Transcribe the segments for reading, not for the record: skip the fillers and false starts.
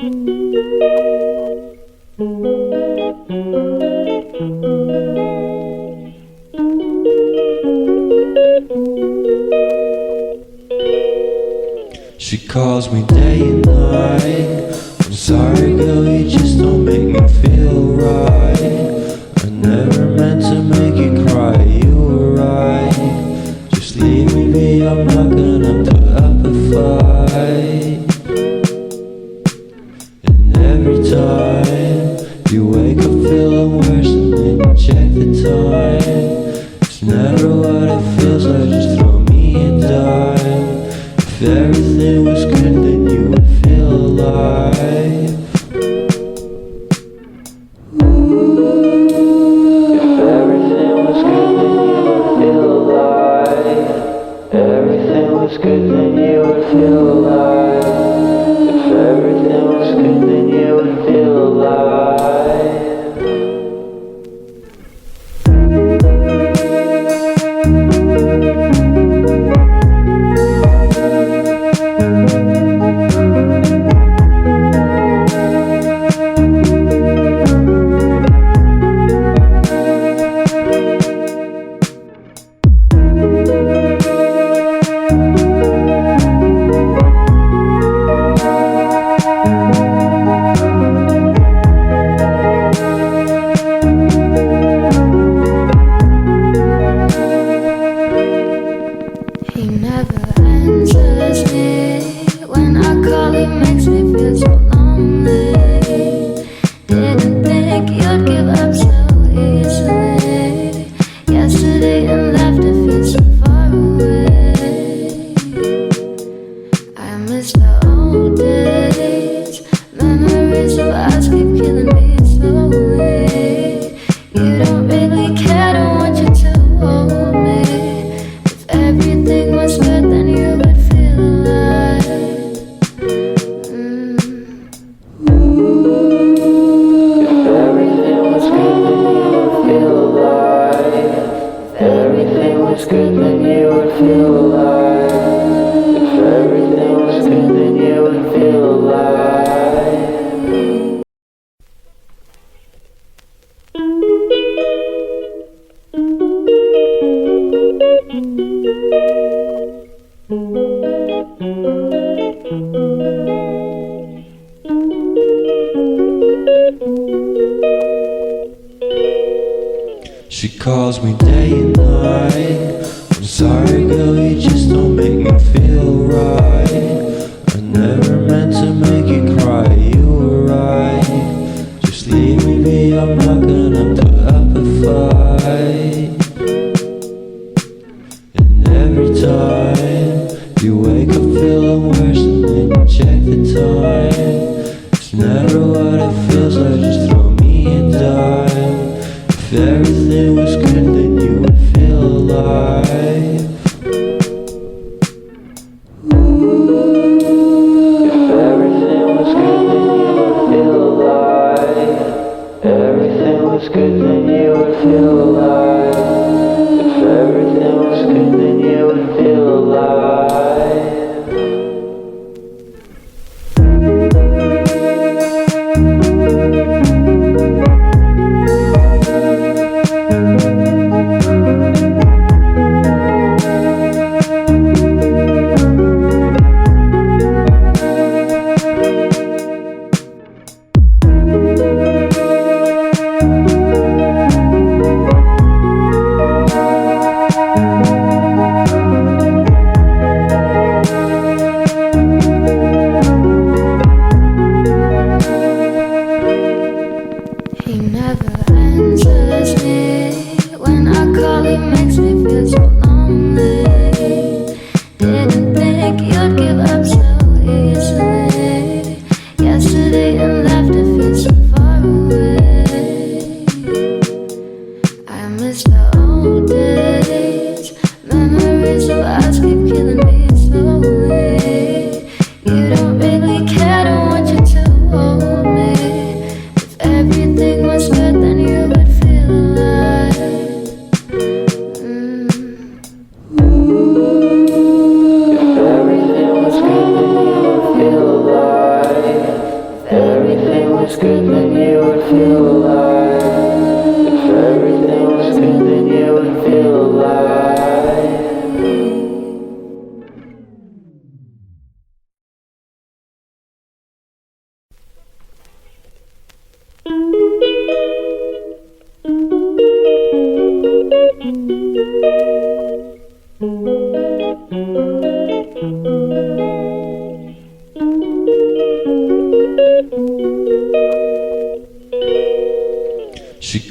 She calls me day and night. I'm sorry girl, you just don't make me feel right. I never meant to make you cry, you were right. Just leave me be, I'm not gonna put up a fight. And every time you wake up feeling worse and then you check the time. It's never what it feels like, just throw me a dime. If everything was good, then you would feel alive. If everything was good, then you would feel alive. Everything was good, then you would feel alive. If everything was good, then you would feel alive. She calls me day and night. I'm sorry girl, you just don't make me feel right. I never meant to make you cry, you were right. Just leave me be, I'm not gonna put up a fight. And every time you wake up feeling worse and then you check the time. It's never what it feels like, just throw me a dime. If everything was good, then you would feel alive. If everything was good, then you would feel alive. Everything was good, then you would feel alive. If everything was good, then you would feel alive.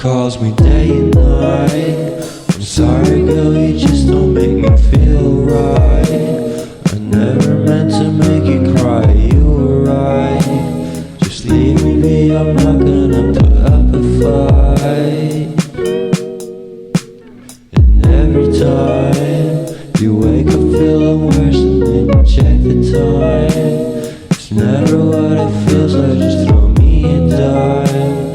calls me day and night. I'm sorry girl, you just don't make me feel right. I never meant to make you cry, you were right. Just leave me be, I'm not gonna put up a fight. And every time you wake up feeling worse and then you check the time. It's never what it feels like, just throw me a dime.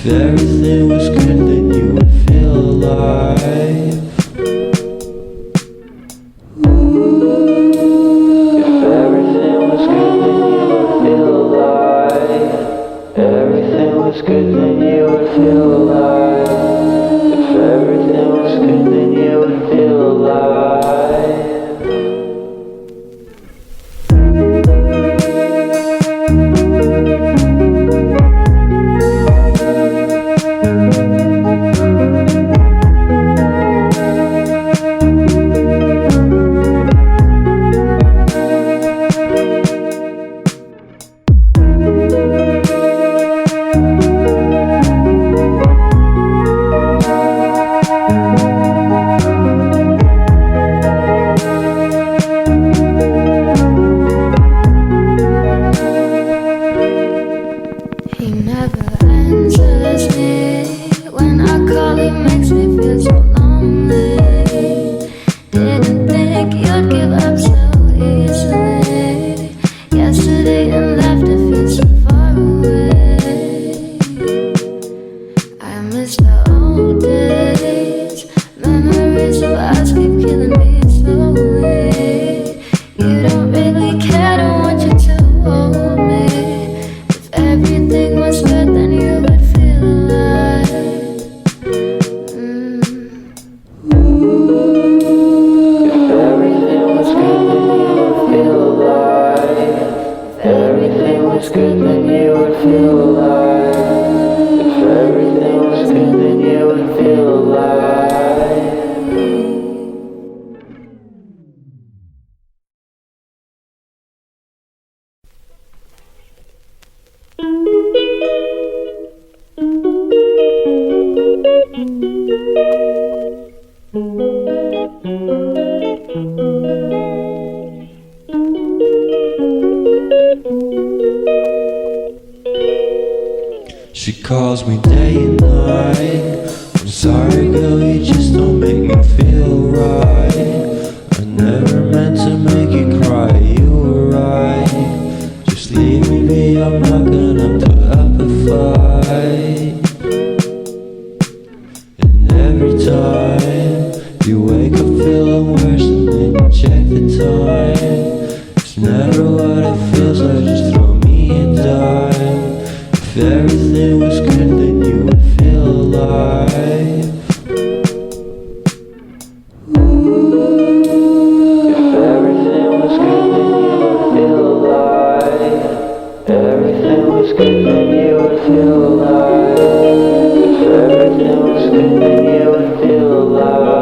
If everything was good then you would feel alive. If everything was good then you would feel alive. Everything was good then you would feel alive. If everything was good then you would feel alive. He never answers me. When I call, he makes me feel so lonely. Didn't think you'd give up so easily. Yesterday and laughter feels so far away. I miss the old days. Memories of us keep killing me slowly. You don't really care, don't want you to hold me. Everything was good, then you would feel alive. If everything was good, then you would feel alive. If everything was good, then you would feel alive. If everything was good, then you would feel alive. She calls me day and night. I'm sorry girl, you just don't make me feel right. I never meant to make you cry, you were right. Just leave me be, I'm not gonna put up a fight. And every time you wake up feeling worse and then you check the time. It's never what it feels like, just throw me a dime. If everything was good then you would feel alive. If everything was good then you would feel alive. Everything was good then you would feel alive. If everything was good then you would feel alive.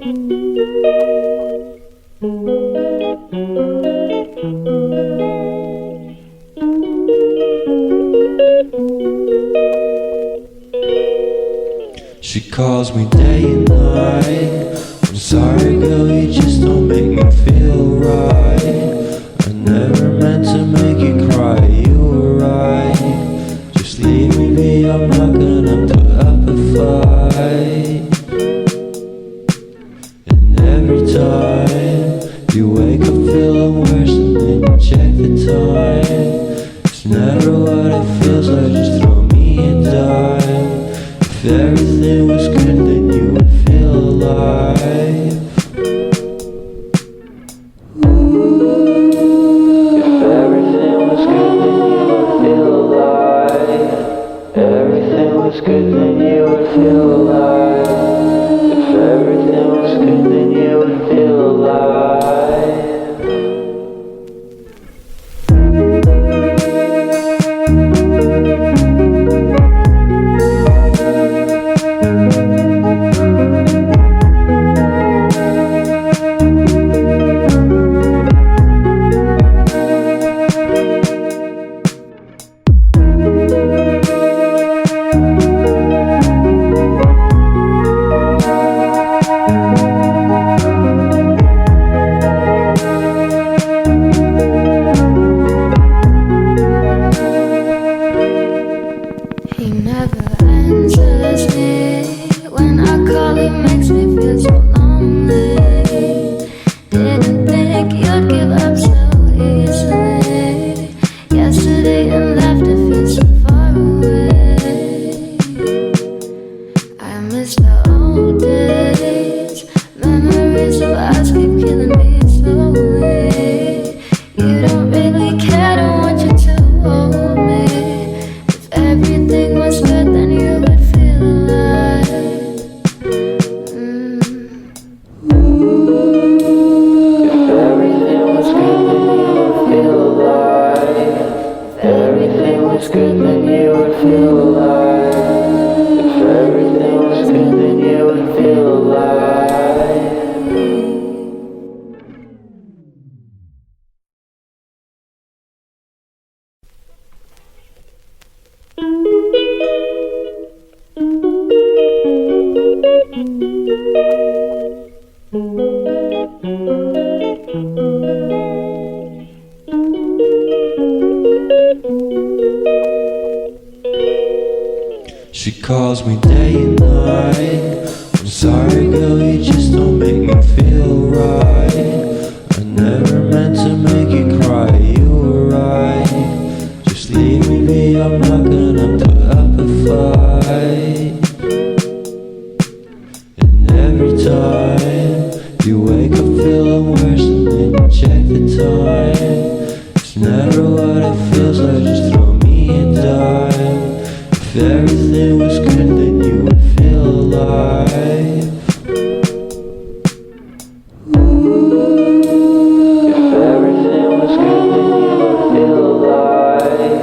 She calls me day and night. I'm sorry girl, you just don't make me feel right. I never meant to make you cry, you were right. Just leave me be, I'm not gonna put up a fight. And every time you wake up feeling worse and then you check the time. It's never what it feels like, just throw me a dime. If everything was good, then you would feel alive. If everything was good, then you would feel alive. Everything was good, then you would feel alive. If everything was good, then you would feel alive. He never answers me. When I call, he makes me feel so lonely. Didn't think you'd give up so easily. Yesterday and laughter feels so far away. I miss the old days. Memories of us keep killing me slowly. You don't really care, don't want you to hold me. Everything was good, then you would feel alive. If everything was good, then you would feel alive. If everything was good, then you would feel alive. If everything was good, then you would feel alive. She calls me day and night. I'm sorry girl, you just don't make me feel right. I never meant to make you cry, you were right. Just leave me be, I'm not gonna put up a fight. And every time you wake up feeling worse and then you check the time. It's never what it feels like, just throw me a dime. If everything was good, then you would feel alive. If everything was good, then you would feel alive.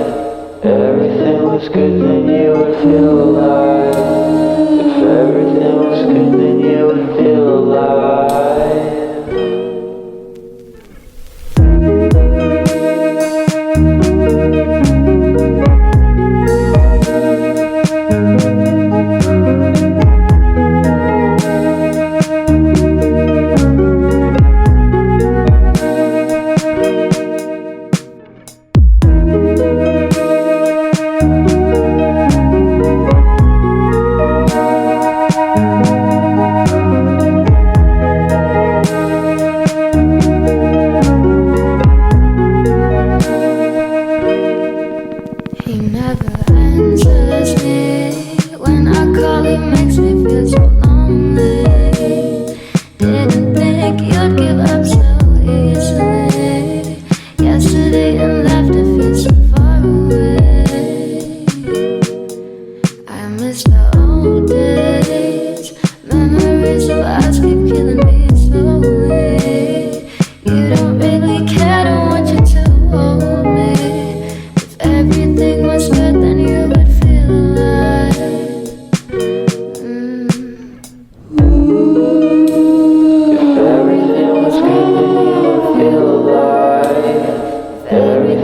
Everything was good, then you would feel alive. If everything was good, then you would feel alive.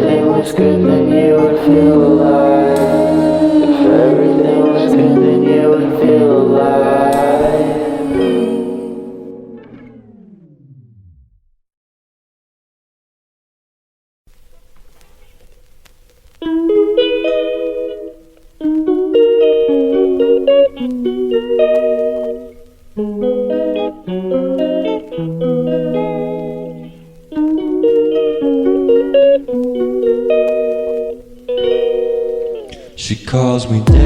everything was good, then you would feel alive. If everything was good, then you would feel alive. She calls me day